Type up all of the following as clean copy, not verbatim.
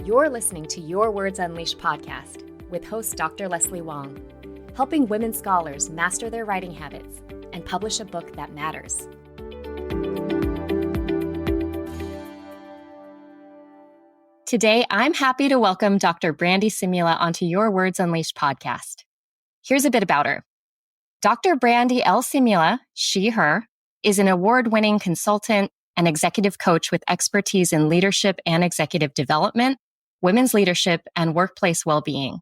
You're listening to Your Words Unleashed podcast with host Dr. Leslie Wong, helping women scholars master their writing habits and publish a book that matters. Today, I'm happy to welcome Dr. Brandy Simula onto Your Words Unleashed podcast. Here's a bit about her. Dr. Brandy L. Simula, she, her, is an award-winning consultant and executive coach with expertise in leadership and executive development, women's leadership, and workplace well-being.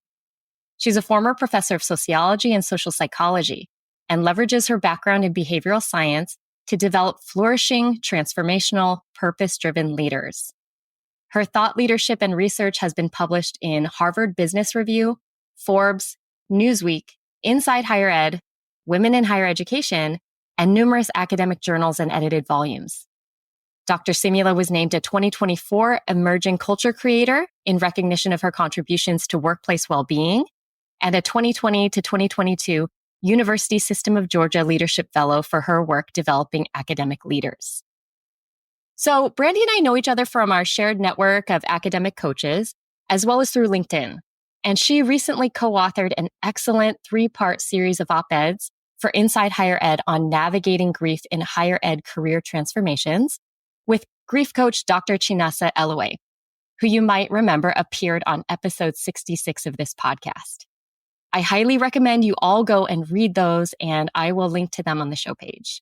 She's a former professor of sociology and social psychology and leverages her background in behavioral science to develop flourishing, transformational, purpose-driven leaders. Her thought leadership and research has been published in Harvard Business Review, Forbes, Newsweek, Inside Higher Ed, Women in Higher Education, and numerous academic journals and edited volumes. Dr. Simula was named a 2024 Emerging Culture Creator in recognition of her contributions to workplace well-being, and a 2020 to 2022 University System of Georgia Leadership Fellow for her work developing academic leaders. So Brandy and I know each other from our shared network of academic coaches, as well as through LinkedIn. And she recently co-authored an excellent 3-part series of op-eds for Inside Higher Ed on navigating grief in higher ed career transformations with grief coach Dr. Chinasa Elowe, who you might remember appeared on episode 66 of this podcast. I highly recommend you all go and read those, and I will link to them on the show page.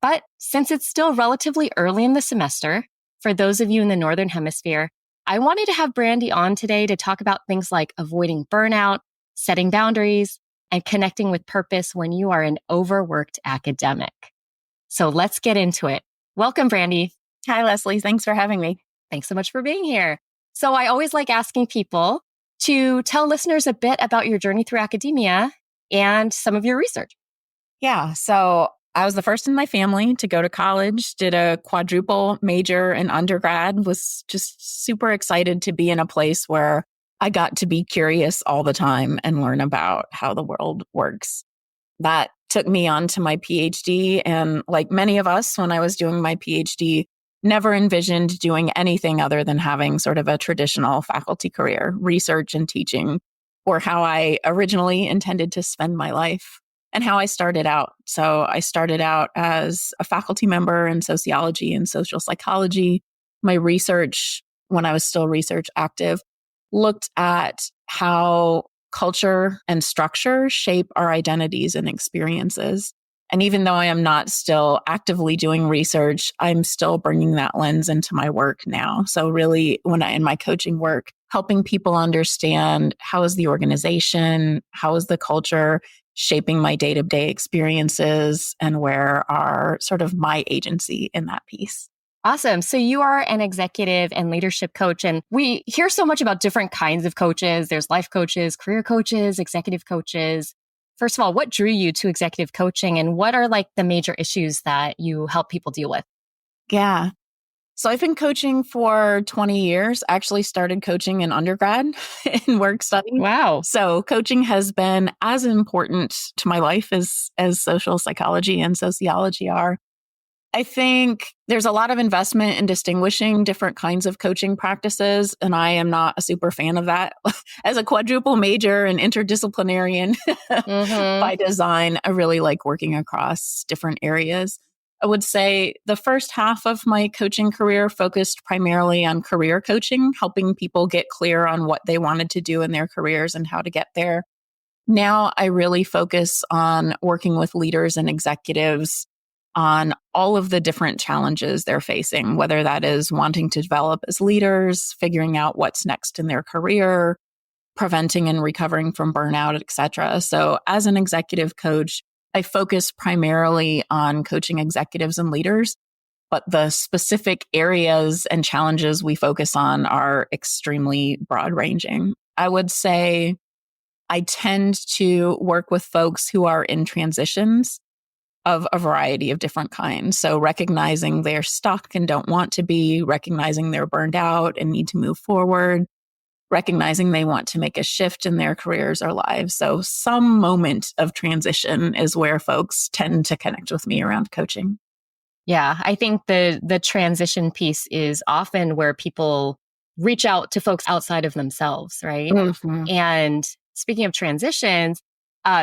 But since it's still relatively early in the semester, for those of you in the Northern Hemisphere, I wanted to have Brandy on today to talk about things like avoiding burnout, setting boundaries, and connecting with purpose when you are an overworked academic. So let's get into it. Welcome, Brandy. Hi, Leslie. Thanks for having me. Thanks so much for being here. So I always like asking people to tell listeners a bit about your journey through academia and some of your research. Yeah. So I was the first in my family to go to college, did a quadruple major in undergrad, was just super excited to be in a place where I got to be curious all the time and learn about how the world works. That took me on to my PhD. And like many of us, when I was doing my PhD, never envisioned doing anything other than having sort of a traditional faculty career. Research and teaching were how I originally intended to spend my life and how I started out. So I started out as a faculty member in sociology and social psychology. My research, when I was still research active, looked at how culture and structure shape our identities and experiences. And even though I am not still actively doing research, I'm still bringing that lens into my work now. So really, in my coaching work, helping people understand how is the organization, how is the culture shaping my day-to-day experiences, and where are sort of my agency in that piece. Awesome. So you are an executive and leadership coach, and we hear so much about different kinds of coaches. There's life coaches, career coaches, executive coaches. First of all, what drew you to executive coaching, and what are like the major issues that you help people deal with? Yeah. So I've been coaching for 20 years, actually started coaching in undergrad in work study. Wow. So coaching has been as important to my life as social psychology and sociology are. I think there's a lot of investment in distinguishing different kinds of coaching practices, and I am not a super fan of that. As a quadruple major and interdisciplinarian by design, I really like working across different areas. I would say the first half of my coaching career focused primarily on career coaching, helping people get clear on what they wanted to do in their careers and how to get there. Now I really focus on working with leaders and executives on all of the different challenges they're facing, whether that is wanting to develop as leaders, figuring out what's next in their career, preventing and recovering from burnout, et cetera. So as an executive coach, I focus primarily on coaching executives and leaders, but the specific areas and challenges we focus on are extremely broad ranging. I would say I tend to work with folks who are in transitions of a variety of different kinds. So recognizing they're stuck and don't want to be, recognizing they're burned out and need to move forward, recognizing they want to make a shift in their careers or lives. So some moment of transition is where folks tend to connect with me around coaching. Yeah, I think the transition piece is often where people reach out to folks outside of themselves, right? Mhm. And speaking of transitions,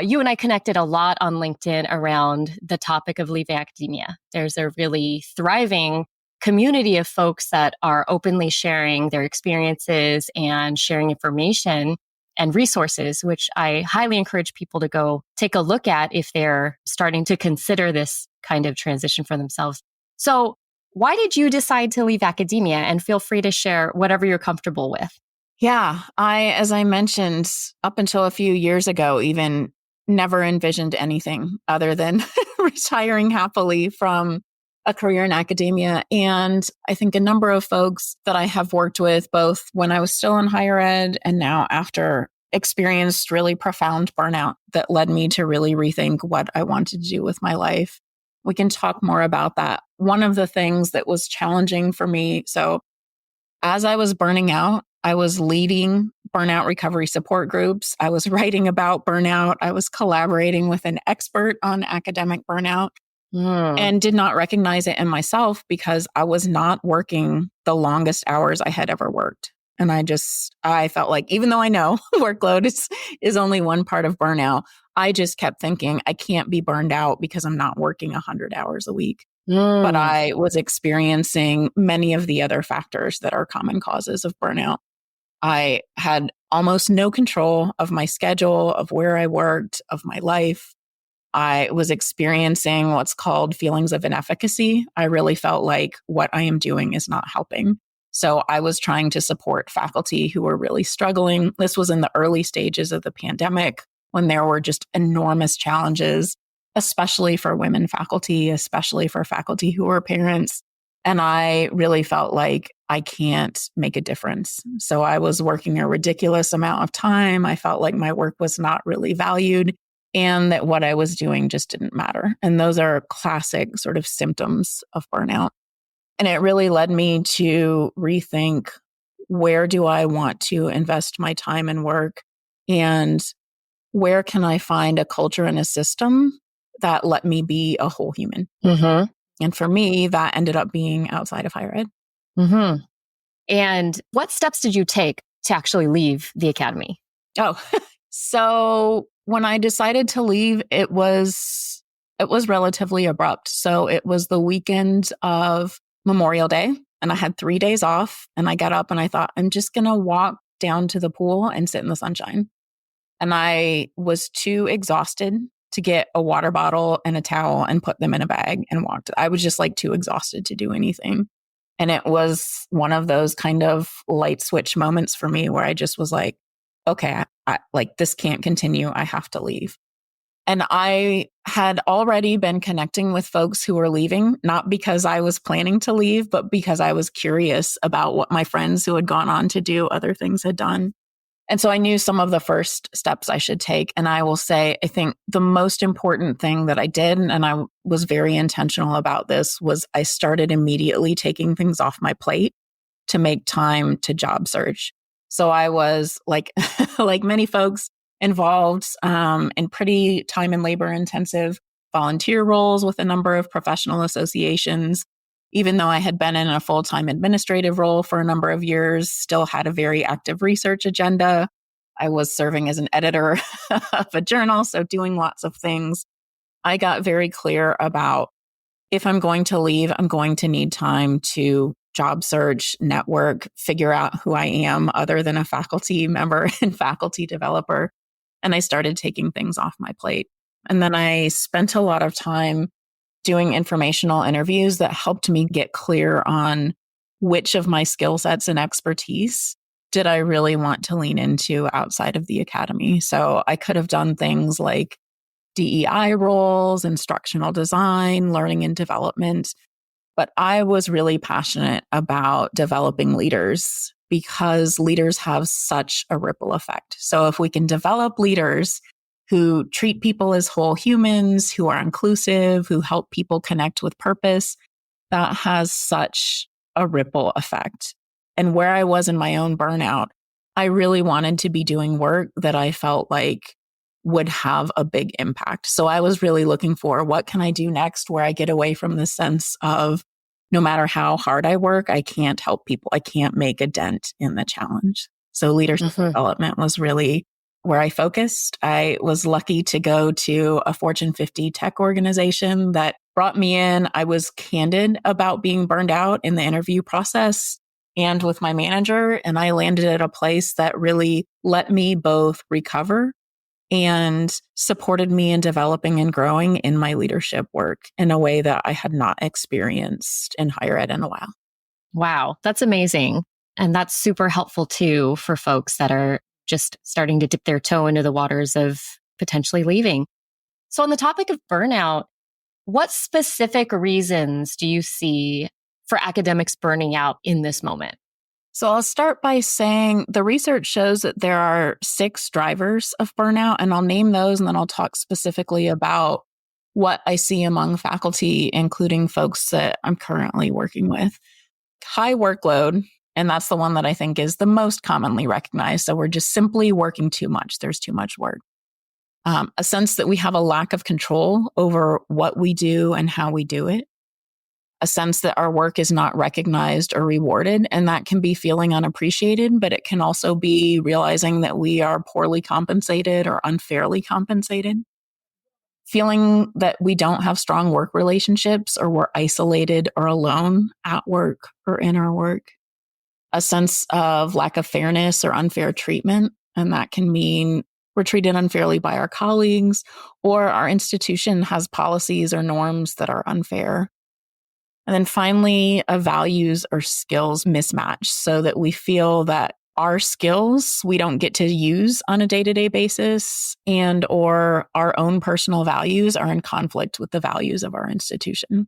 you and I connected a lot on LinkedIn around the topic of leaving academia. There's a really thriving community of folks that are openly sharing their experiences and sharing information and resources, which I highly encourage people to go take a look at if they're starting to consider this kind of transition for themselves. So, why did you decide to leave academia? And feel free to share whatever you're comfortable with. Yeah, as I mentioned, up until a few years ago, even never envisioned anything other than retiring happily from a career in academia. And I think a number of folks that I have worked with, both when I was still in higher ed and now after, experienced really profound burnout that led me to really rethink what I wanted to do with my life. We can talk more about that. One of the things that was challenging for me, so as I was burning out, I was leading burnout recovery support groups. I was writing about burnout. I was collaborating with an expert on academic burnout Mm. and did not recognize it in myself because I was not working the longest hours I had ever worked. And I felt like, even though I know workload is only one part of burnout, I just kept thinking I can't be burned out because I'm not working 100 hours a week. But Mm. I was experiencing many of the other factors that are common causes of burnout. I had almost no control of my schedule, of where I worked, of my life. I was experiencing what's called feelings of inefficacy. I really felt like what I am doing is not helping. So I was trying to support faculty who were really struggling. This was in the early stages of the pandemic when there were just enormous challenges, especially for women faculty, especially for faculty who were parents. And I really felt like I can't make a difference. So I was working a ridiculous amount of time. I felt like my work was not really valued and that what I was doing just didn't matter. And those are classic sort of symptoms of burnout. And it really led me to rethink, where do I want to invest my time and work? And where can I find a culture and a system that let me be a whole human? Mm-hmm. And for me, that ended up being outside of higher ed. Mm-hmm. And what steps did you take to actually leave the academy? Oh, so when I decided to leave, it was relatively abrupt. So it was the weekend of Memorial Day, and I had 3 days off. And I got up and I thought, I'm just going to walk down to the pool and sit in the sunshine. And I was too exhausted to get a water bottle and a towel and put them in a bag and walked. I was just like too exhausted to do anything. And it was one of those kind of light switch moments for me where I just was like, okay, like this can't continue. I have to leave. And I had already been connecting with folks who were leaving, not because I was planning to leave, but because I was curious about what my friends who had gone on to do other things had done. And so I knew some of the first steps I should take. And I will say, I think the most important thing that I did, and I was very intentional about this, was I started immediately taking things off my plate to make time to job search. So I was like, like many folks involved in pretty time and labor intensive volunteer roles with a number of professional associations. Even though I had been in a full-time administrative role for a number of years, still had a very active research agenda. I was serving as an editor of a journal, so doing lots of things. I got very clear about, if I'm going to leave, I'm going to need time to job search, network, figure out who I am other than a faculty member and faculty developer. And I started taking things off my plate. And then I spent a lot of time doing informational interviews that helped me get clear on which of my skill sets and expertise did I really want to lean into outside of the academy. So I could have done things like DEI roles, instructional design, learning and development. But I was really passionate about developing leaders because leaders have such a ripple effect. So if we can develop leaders who treat people as whole humans, who are inclusive, who help people connect with purpose, that has such a ripple effect. And where I was in my own burnout, I really wanted to be doing work that I felt like would have a big impact. So I was really looking for, what can I do next where I get away from the sense of no matter how hard I work, I can't help people. I can't make a dent in the challenge. So leadership development was really where I focused. I was lucky to go to a Fortune 50 tech organization that brought me in. I was candid about being burned out in the interview process and with my manager. And I landed at a place that really let me both recover and supported me in developing and growing in my leadership work in a way that I had not experienced in higher ed in a while. Wow, that's amazing. And that's super helpful too for folks that are just starting to dip their toe into the waters of potentially leaving. So, on the topic of burnout, what specific reasons do you see for academics burning out in this moment? So I'll start by saying the research shows that there are 6 drivers of burnout, and I'll name those and then I'll talk specifically about what I see among faculty, including folks that I'm currently working with. High workload, and that's the one that I think is the most commonly recognized. So we're just simply working too much. There's too much work. A sense that we have a lack of control over what we do and how we do it. A sense that our work is not recognized or rewarded. And that can be feeling unappreciated, but it can also be realizing that we are poorly compensated or unfairly compensated. Feeling that we don't have strong work relationships or we're isolated or alone at work or in our work. A sense of lack of fairness or unfair treatment. And that can mean we're treated unfairly by our colleagues, or our institution has policies or norms that are unfair. And then finally, a values or skills mismatch, so that we feel that our skills we don't get to use on a day-to-day basis, and or our own personal values are in conflict with the values of our institution.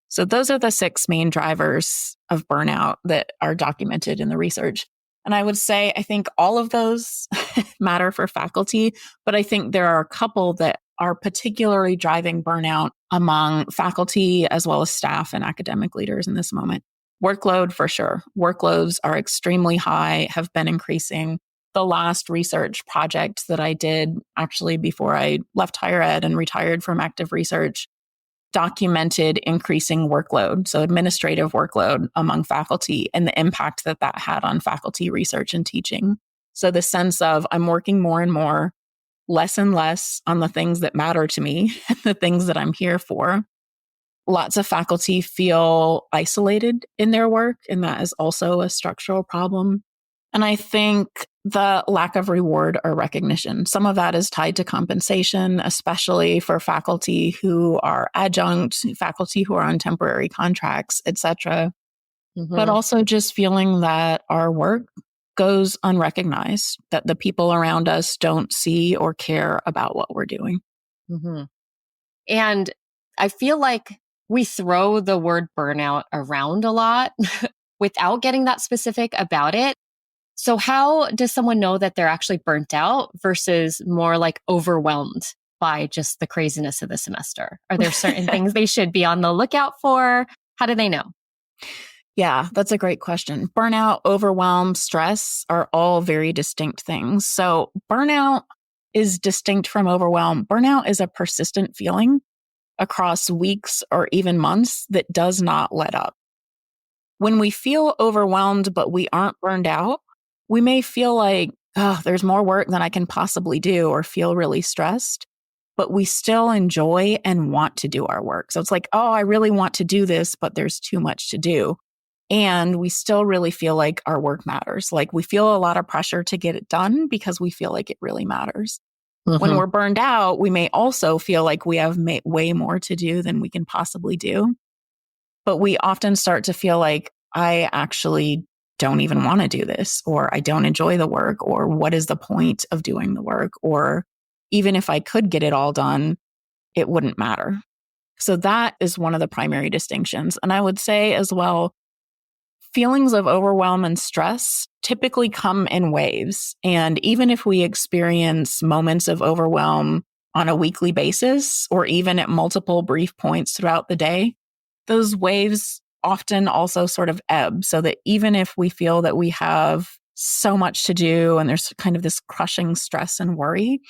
So those are the 6 main drivers of burnout that are documented in the research. And I would say, I think all of those matter for faculty, but I think there are a couple that are particularly driving burnout among faculty as well as staff and academic leaders in this moment. Workload, for sure. Workloads are extremely high, have been increasing. The last research project that I did actually before I left higher ed and retired from active research documented increasing workload, so administrative workload among faculty, and the impact that that had on faculty research and teaching. So the sense of I'm working more and more, less and less on the things that matter to me, the things that I'm here for. Lots of faculty feel isolated in their work, and that is also a structural problem. And I think the lack of reward or recognition, some of that is tied to compensation, especially for faculty who are adjunct, faculty who are on temporary contracts, et cetera. But also just feeling that our work goes unrecognized, that the people around us don't see or care about what we're doing. And I feel like we throw the word burnout around a lot without getting that specific about it. So how does someone know that they're actually burnt out versus more like overwhelmed by just the craziness of the semester? Are there certain things they should be on the lookout for? How do they know? Yeah, that's a great question. Burnout, overwhelm, stress are all very distinct things. So burnout is distinct from overwhelm. Burnout is a persistent feeling across weeks or even months that does not let up. When we feel overwhelmed, but we aren't burned out, we may feel like, oh, there's more work than I can possibly do, or feel really stressed, but we still enjoy and want to do our work. So it's like, oh, I really want to do this, but there's too much to do. And we still really feel like our work matters. Like we feel a lot of pressure to get it done because we feel like it really matters. When we're burned out, we may also feel like we have way more to do than we can possibly do. But we often start to feel like, I actually don't even want to do this, or I don't enjoy the work, or what is the point of doing the work? Or even if I could get it all done, it wouldn't matter. So that is one of the primary distinctions. And I would say as well, feelings of overwhelm and stress typically come in waves. And even if we experience moments of overwhelm on a weekly basis, or even at multiple brief points throughout the day, those waves often also sort of ebb, so that even if we feel that we have so much to do and there's kind of this crushing stress and worry,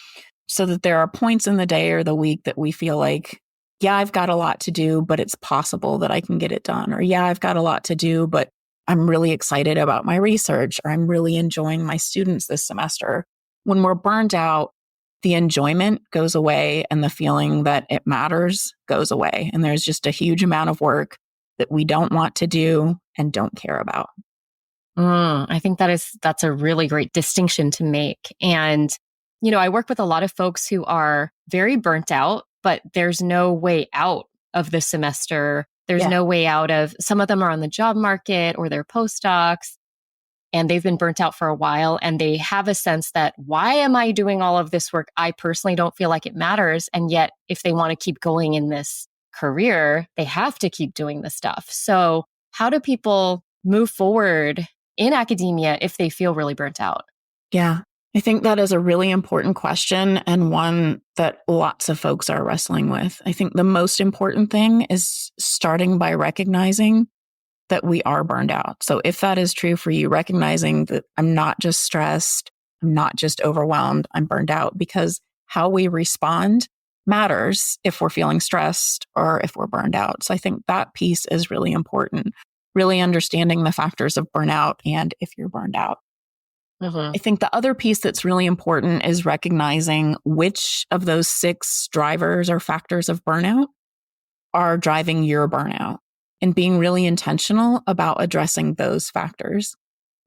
so that there are points in the day or the week that we feel like yeah, I've got a lot to do, but it's possible that I can get it done. Or yeah, I've got a lot to do, but I'm really excited about my research, or I'm really enjoying my students this semester. When we're burned out, the enjoyment goes away and the feeling that it matters goes away. And there's just a huge amount of work that we don't want to do and don't care about. I think that's a really great distinction to make. And, I work with a lot of folks who are very burnt out, but there's no way out of the semester. There's Yeah. no way out of, some of them are on the job market or they're postdocs and they've been burnt out for a while and they have a sense that, why am I doing all of this work? I personally don't feel like it matters. And yet, if they want to keep going in this career, they have to keep doing the stuff. So how do people move forward in academia if they feel really burnt out? Yeah, I think that is a really important question and one that lots of folks are wrestling with. I think the most important thing is starting by recognizing that we are burned out. So if that is true for you, recognizing that I'm not just stressed, I'm not just overwhelmed, I'm burned out, because how we respond matters if we're feeling stressed or if we're burned out. So I think that piece is really important, really understanding the factors of burnout and if you're burned out. Mm-hmm. I think the other piece that's really important is recognizing which of those 6 drivers or factors of burnout are driving your burnout and being really intentional about addressing those factors.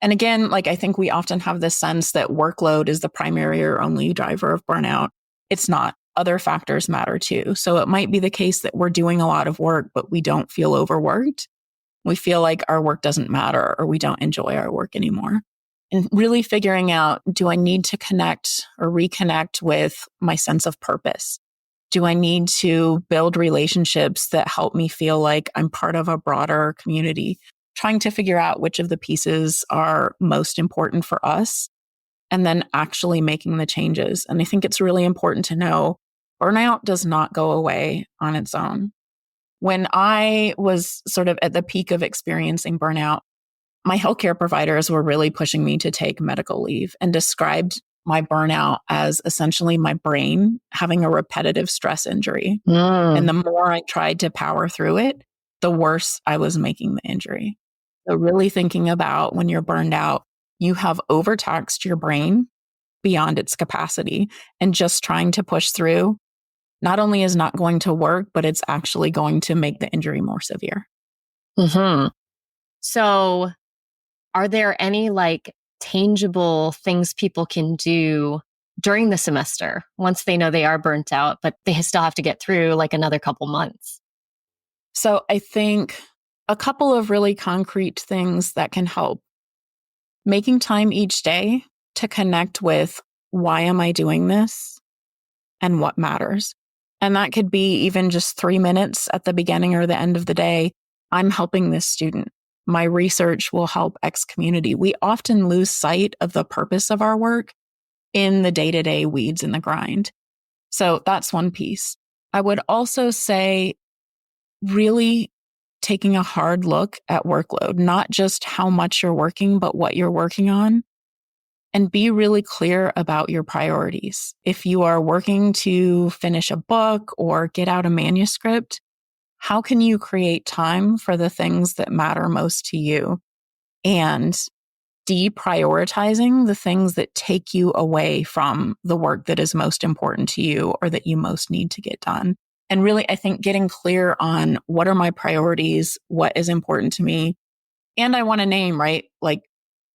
And again, I think we often have this sense that workload is the primary or only driver of burnout. It's not. Other factors matter too. So it might be the case that we're doing a lot of work, but we don't feel overworked. We feel like our work doesn't matter or we don't enjoy our work anymore. And really figuring out, do I need to connect or reconnect with my sense of purpose? Do I need to build relationships that help me feel like I'm part of a broader community? Trying to figure out which of the pieces are most important for us and then actually making the changes. And I think it's really important to know burnout does not go away on its own. When I was sort of at the peak of experiencing burnout, my healthcare providers were really pushing me to take medical leave and described my burnout as essentially my brain having a repetitive stress injury. And the more I tried to power through it, the worse I was making the injury. So really thinking about when you're burned out, you have overtaxed your brain beyond its capacity, and just trying to push through not only is not going to work, but it's actually going to make the injury more severe. Mm-hmm. So are there any tangible things people can do during the semester once they know they are burnt out, but they still have to get through another couple months? So I think a couple of really concrete things that can help. Making time each day to connect with, why am I doing this and what matters? And that could be even just 3 minutes at the beginning or the end of the day. I'm helping this student. My research will help X community. We often lose sight of the purpose of our work in the day-to-day weeds and the grind. So that's one piece. I would also say really taking a hard look at workload, not just how much you're working, but what you're working on, and be really clear about your priorities. If you are working to finish a book or get out a manuscript, how can you create time for the things that matter most to you and deprioritizing the things that take you away from the work that is most important to you or that you most need to get done? And really, I think getting clear on what are my priorities, what is important to me. And I want to name, right?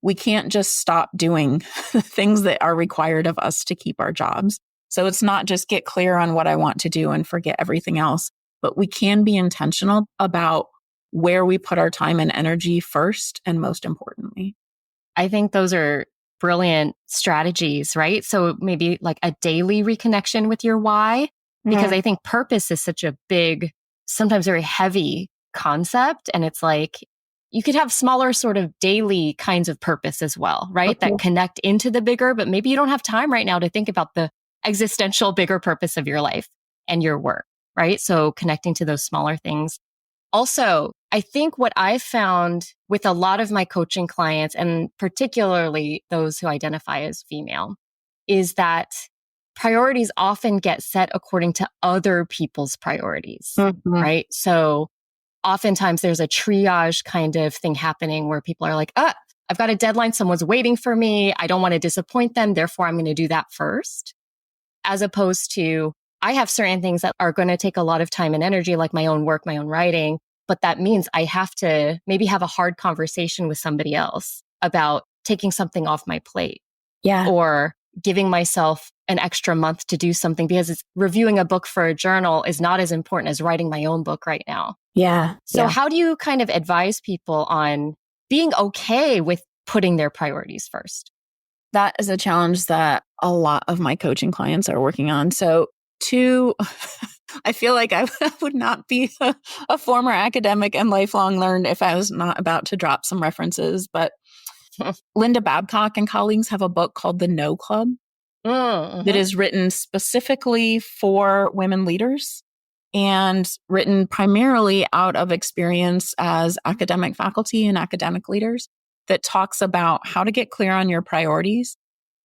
We can't just stop doing things that are required of us to keep our jobs. So it's not just get clear on what I want to do and forget everything else. But we can be intentional about where we put our time and energy first and most importantly. I think those are brilliant strategies, right? So maybe a daily reconnection with your why, because I think purpose is such a big, sometimes very heavy concept. And it's you could have smaller sort of daily kinds of purpose as well, right? Okay. That connect into the bigger, but maybe you don't have time right now to think about the existential bigger purpose of your life and your work. Right? So connecting to those smaller things. Also, I think what I've found with a lot of my coaching clients, and particularly those who identify as female, is that priorities often get set according to other people's priorities, Mm-hmm. right? So oftentimes there's a triage kind of thing happening where people are like, I've got a deadline. Someone's waiting for me. I don't want to disappoint them. Therefore, I'm going to do that first. As opposed to, I have certain things that are going to take a lot of time and energy, like my own work, my own writing. But that means I have to maybe have a hard conversation with somebody else about taking something off my plate. Yeah. Or giving myself an extra month to do something, because reviewing a book for a journal is not as important as writing my own book right now. Yeah. So how do you kind of advise people on being okay with putting their priorities first? That is a challenge that a lot of my coaching clients are working on. So I feel like I would not be a former academic and lifelong learned if I was not about to drop some references. But Linda Babcock and colleagues have a book called The No Club that is written specifically for women leaders and written primarily out of experience as academic faculty and academic leaders, that talks about how to get clear on your priorities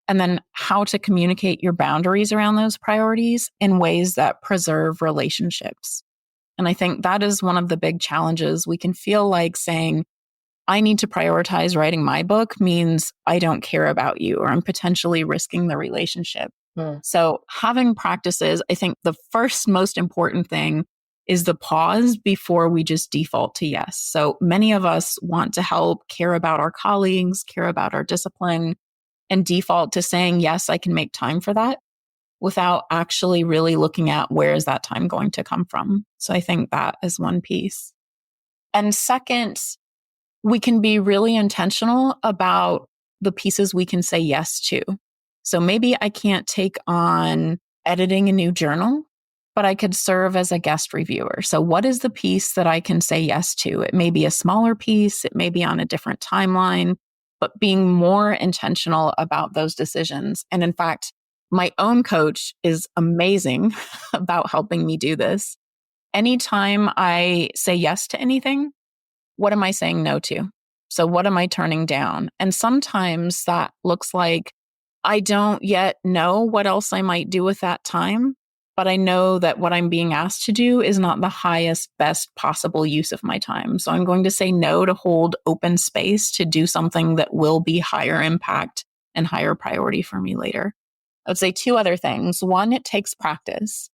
and then how to communicate your boundaries around those priorities in ways that preserve relationships. And I think that is one of the big challenges. We can feel like saying, I need to prioritize writing my book means I don't care about you, or I'm potentially risking the relationship. So having practices, I think the first most important thing is the pause before we just default to yes. So many of us want to help, care about our colleagues, care about our discipline, and default to saying, yes, I can make time for that, without actually really looking at where is that time going to come from. So I think that is one piece. And second, we can be really intentional about the pieces we can say yes to. So maybe I can't take on editing a new journal, but I could serve as a guest reviewer. So what is the piece that I can say yes to? It may be a smaller piece, it may be on a different timeline, but being more intentional about those decisions. And in fact, my own coach is amazing about helping me do this. Anytime I say yes to anything, what am I saying no to? So what am I turning down? And sometimes that looks like I don't yet know what else I might do with that time, but I know that what I'm being asked to do is not the highest, best possible use of my time. So I'm going to say no to hold open space to do something that will be higher impact and higher priority for me later. I would say two other things. One, it takes practice.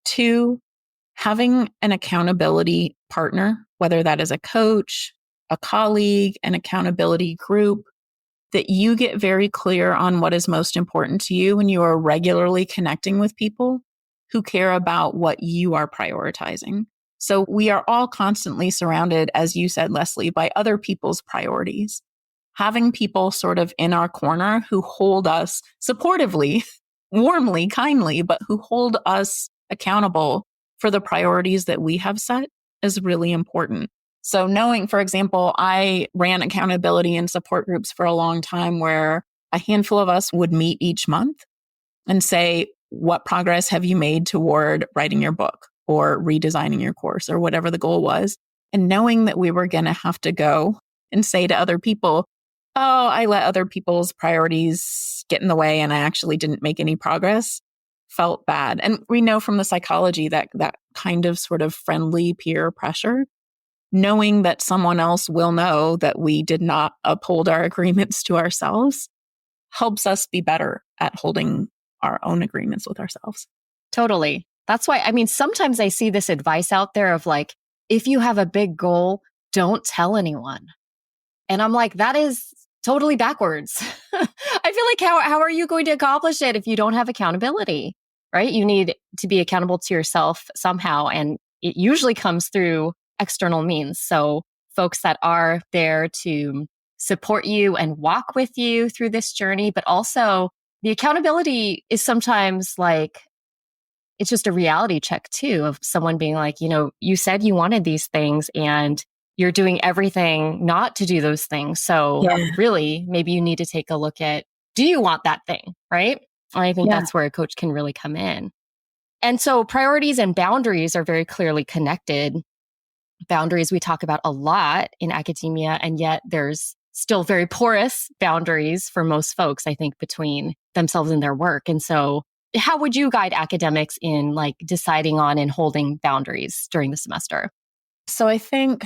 Two, having an accountability partner, whether that is a coach, a colleague, an accountability group, that you get very clear on what is most important to you, and you are regularly connecting with people who care about what you are prioritizing. So we are all constantly surrounded, as you said, Leslie, by other people's priorities. Having people sort of in our corner who hold us supportively, warmly, kindly, but who hold us accountable for the priorities that we have set is really important. So knowing, for example, I ran accountability and support groups for a long time where a handful of us would meet each month and say, what progress have you made toward writing your book or redesigning your course or whatever the goal was? And knowing that we were going to have to go and say to other people, oh, I let other people's priorities get in the way and I actually didn't make any progress, felt bad. And we know from the psychology that that kind of sort of friendly peer pressure, knowing that someone else will know that we did not uphold our agreements to ourselves, helps us be better at holding our own agreements with ourselves. Totally. That's why, I mean, sometimes I see this advice out there of like, if you have a big goal, don't tell anyone. And I'm like, that is totally backwards. I feel like how are you going to accomplish it if you don't have accountability, right? You need to be accountable to yourself somehow. And it usually comes through external means. So folks that are there to support you and walk with you through this journey, but also the accountability is sometimes like, it's just a reality check too of someone being like, you said you wanted these things and you're doing everything not to do those things. So really, maybe you need to take a look at, do you want that thing? Right. And I think that's where a coach can really come in. And so priorities and boundaries are very clearly connected. Boundaries we talk about a lot in academia, and yet there's still very porous boundaries for most folks, I think, between themselves and their work. And so how would you guide academics in like deciding on and holding boundaries during the semester? So I think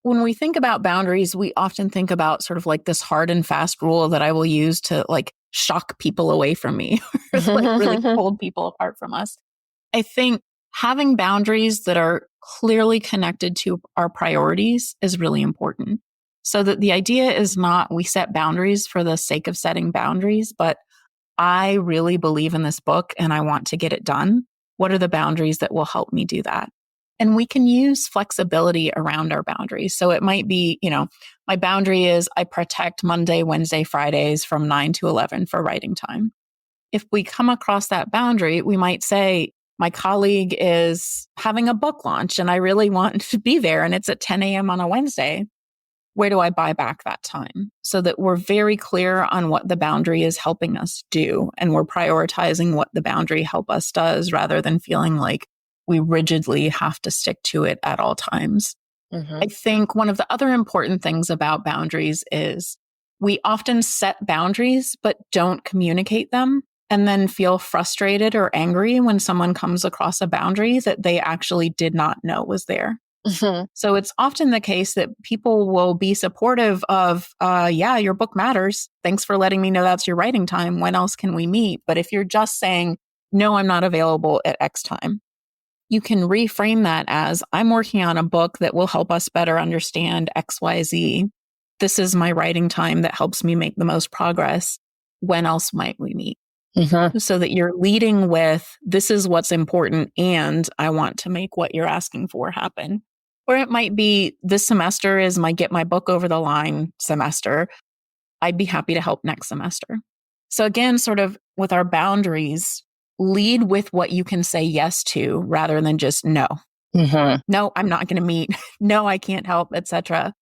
when we think about boundaries, we often think about sort of like this hard and fast rule that I will use to like shock people away from me or like really hold people apart from us. I think having boundaries that are clearly connected to our priorities is really important. So that the idea is not we set boundaries for the sake of setting boundaries, but I really believe in this book and I want to get it done. What are the boundaries that will help me do that? And we can use flexibility around our boundaries. So it might be, my boundary is I protect Monday, Wednesday, Fridays from 9 to 11 for writing time. If we come across that boundary, we might say, my colleague is having a book launch and I really want to be there and it's at 10 a.m. on a Wednesday. Where do I buy back that time? So that we're very clear on what the boundary is helping us do. And we're prioritizing what the boundary help us does rather than feeling like we rigidly have to stick to it at all times. Mm-hmm. I think one of the other important things about boundaries is we often set boundaries, but don't communicate them and then feel frustrated or angry when someone comes across a boundary that they actually did not know was there. Mm-hmm. So it's often the case that people will be supportive of, yeah, your book matters. Thanks for letting me know that's your writing time. When else can we meet? But if you're just saying, no, I'm not available at X time, you can reframe that as I'm working on a book that will help us better understand XYZ. This is my writing time that helps me make the most progress. When else might we meet? Mm-hmm. So that you're leading with, this is what's important and I want to make what you're asking for happen. Or it might be, this semester is my get my book over the line semester. I'd be happy to help next semester. So again, sort of with our boundaries, lead with what you can say yes to rather than just no. Mm-hmm. No, I'm not going to meet. No, I can't help, etc.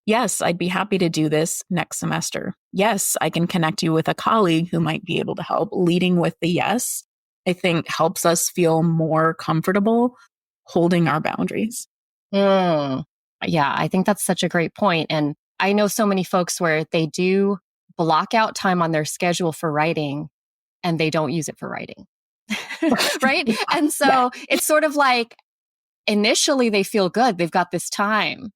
Yes, I'd be happy to do this next semester. Yes, I can connect you with a colleague who might be able to help. Leading with the yes, I think helps us feel more comfortable holding our boundaries. Yeah, I think that's such a great point. And I know so many folks where they do block out time on their schedule for writing and they don't use it for writing. Right? And so it's sort of like initially they feel good. They've got this time.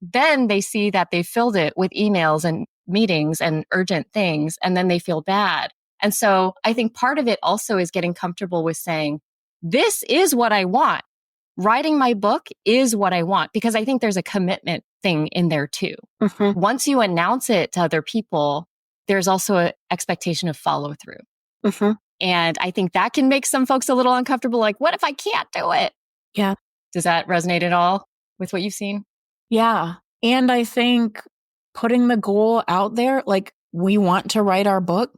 Then they see that they filled it with emails and meetings and urgent things, and then they feel bad. And so I think part of it also is getting comfortable with saying, this is what I want. Writing my book is what I want, because I think there's a commitment thing in there too. Mm-hmm. Once you announce it to other people, there's also an expectation of follow through. Mm-hmm. And I think that can make some folks a little uncomfortable. Like, what if I can't do it? Yeah. Does that resonate at all with what you've seen? Yeah. And I think putting the goal out there, like we want to write our book,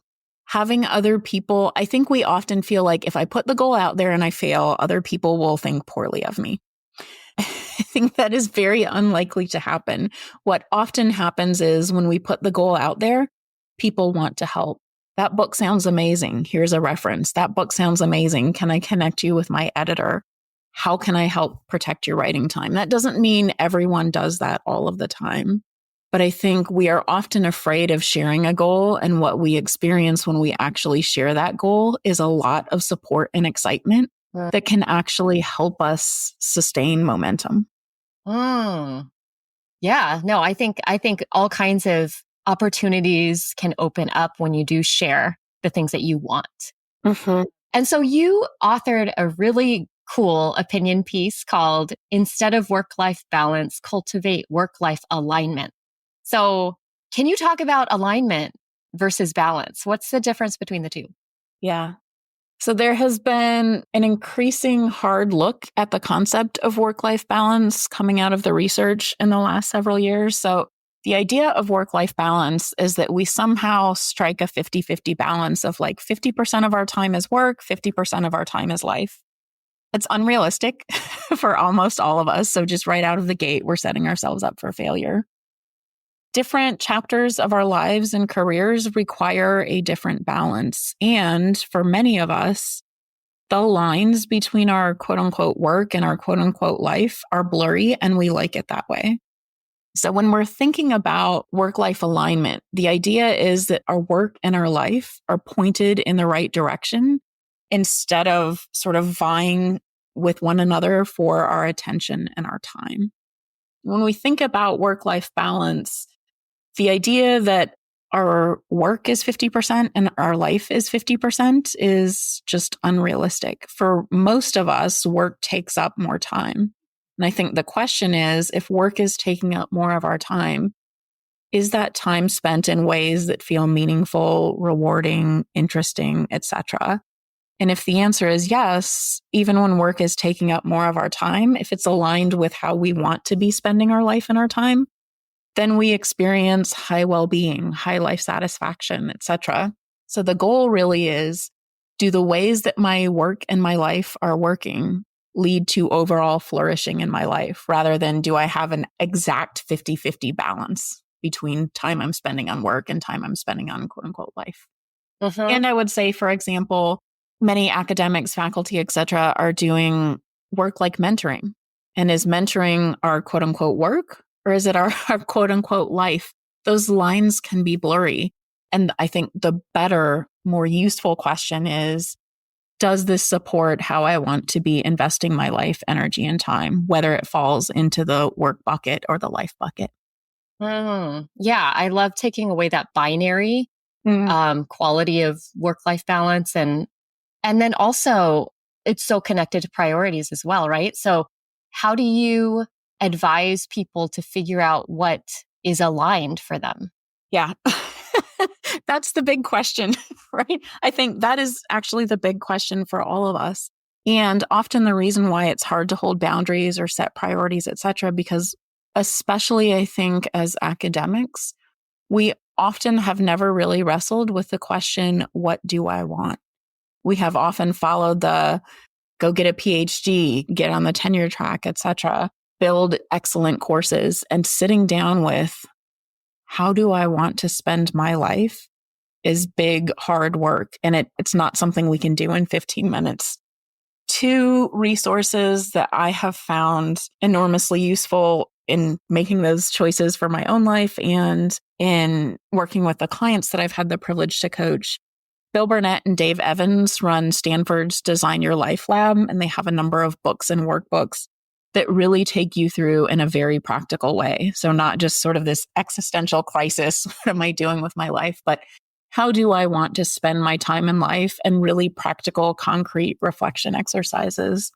having other people, I think we often feel like if I put the goal out there and I fail, other people will think poorly of me. I think that is very unlikely to happen. What often happens is when we put the goal out there, people want to help. That book sounds amazing. Here's a reference. That book sounds amazing. Can I connect you with my editor? How can I help protect your writing time? That doesn't mean everyone does that all of the time. But I think we are often afraid of sharing a goal. And what we experience when we actually share that goal is a lot of support and excitement that can actually help us sustain momentum. Yeah, no, I think all kinds of opportunities can open up when you do share the things that you want. Mm-hmm. And so you authored a really cool opinion piece called Instead of Work-Life Balance, Cultivate Work-Life Alignment. So can you talk about alignment versus balance? What's the difference between the two? Yeah. So there has been an increasing hard look at the concept of work-life balance coming out of the research in the last several years. So the idea of work-life balance is that we somehow strike a 50-50 balance of like 50% of our time is work, 50% of our time is life. It's unrealistic for almost all of us. So just right out of the gate, we're setting ourselves up for failure. Different chapters of our lives and careers require a different balance. And for many of us, the lines between our quote unquote work and our quote unquote life are blurry, and we like it that way. So when we're thinking about work-life alignment, the idea is that our work and our life are pointed in the right direction instead of sort of vying with one another for our attention and our time. When we think about work-life balance, the idea that our work is 50% and our life is 50% is just unrealistic. For most of us, work takes up more time. And I think the question is, if work is taking up more of our time, is that time spent in ways that feel meaningful, rewarding, interesting, etc.? And if the answer is yes, even when work is taking up more of our time, if it's aligned with how we want to be spending our life and our time, then we experience high well-being, high life satisfaction, etc. So the goal really is, do the ways that my work and my life are working lead to overall flourishing in my life, rather than do I have an exact 50-50 balance between time I'm spending on work and time I'm spending on quote unquote life. And I would say, for example, many academics, faculty, etc., are doing work like mentoring. And is mentoring our quote unquote work, or is it our quote unquote life? Those lines can be blurry. And I think the better, more useful question is, does this support how I want to be investing my life, energy, and time, whether it falls into the work bucket or the life bucket? Yeah, I love taking away that binary quality of work-life balance. And then also, it's so connected to priorities as well, right? So how do you advise people to figure out what is aligned for them? Yeah. That's the big question, right? I think that is actually the big question for all of us. And often the reason why it's hard to hold boundaries or set priorities, et cetera, because especially I think as academics, we often have never really wrestled with the question, what do I want? We have often followed the go get a PhD, get on the tenure track, et cetera, build excellent courses, and sitting down with, how do I want to spend my life, is big, hard work. And it's not something we can do in 15 minutes. Two resources that I have found enormously useful in making those choices for my own life and in working with the clients that I've had the privilege to coach. Bill Burnett and Dave Evans run Stanford's Design Your Life Lab, and they have a number of books and workbooks that really take you through in a very practical way. So not just sort of this existential crisis, what am I doing with my life, but how do I want to spend my time in life, and really practical, concrete reflection exercises.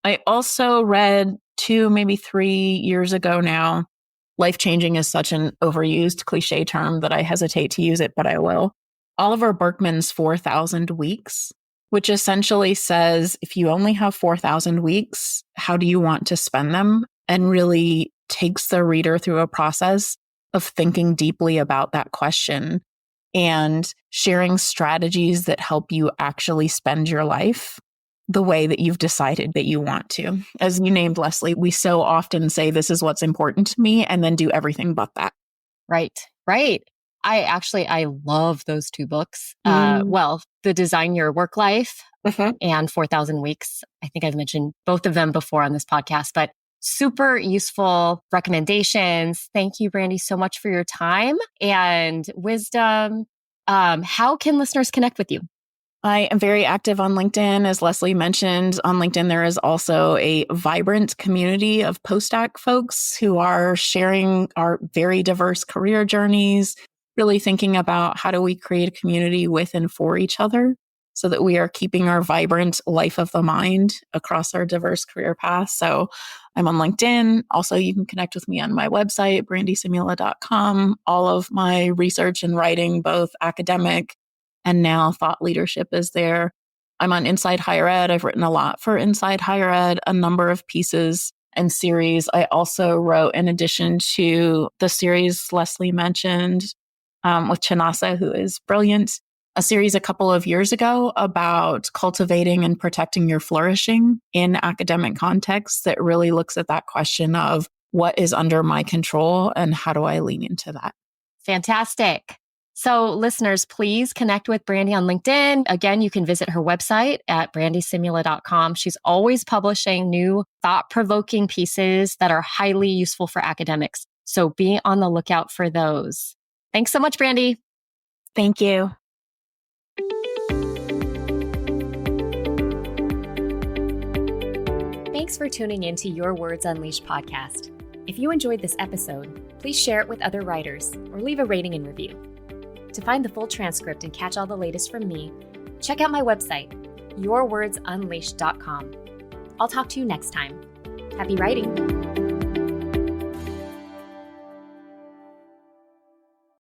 I also read 2, maybe 3 years ago now, life-changing is such an overused cliche term that I hesitate to use it, but I will. Oliver Burkeman's 4,000 Weeks, which essentially says, if you only have 4,000 weeks, how do you want to spend them? And really takes the reader through a process of thinking deeply about that question and sharing strategies that help you actually spend your life the way that you've decided that you want to. As you named, Leslie, we so often say, this is what's important to me, and then do everything but that. Right. I love those 2 books. Well, The Design Your Work Life and 4,000 Weeks. I think I've mentioned both of them before on this podcast, but super useful recommendations. Thank you, Brandy, so much for your time and wisdom. How can listeners connect with you? I am very active on LinkedIn. As Leslie mentioned, on LinkedIn, there is also a vibrant community of postdoc folks who are sharing our very diverse career journeys, really thinking about how do we create a community with and for each other so that we are keeping our vibrant life of the mind across our diverse career paths. So I'm on LinkedIn. Also, you can connect with me on my website, brandysimula.com. All of my research and writing, both academic and now thought leadership, is there. I'm on Inside Higher Ed. I've written a lot for Inside Higher Ed, a number of pieces and series. I also wrote, in addition to the series Leslie mentioned with Chinasa, who is brilliant, a series a couple of years ago about cultivating and protecting your flourishing in academic contexts that really looks at that question of what is under my control and how do I lean into that. Fantastic. So listeners, please connect with Brandy on LinkedIn. Again, you can visit her website at brandysimula.com. She's always publishing new thought-provoking pieces that are highly useful for academics. So be on the lookout for those. Thanks so much, Brandy. Thank you. Thanks for tuning in to Your Words Unleashed podcast. If you enjoyed this episode, please share it with other writers or leave a rating and review. To find the full transcript and catch all the latest from me, check out my website, yourwordsunleashed.com. I'll talk to you next time. Happy writing!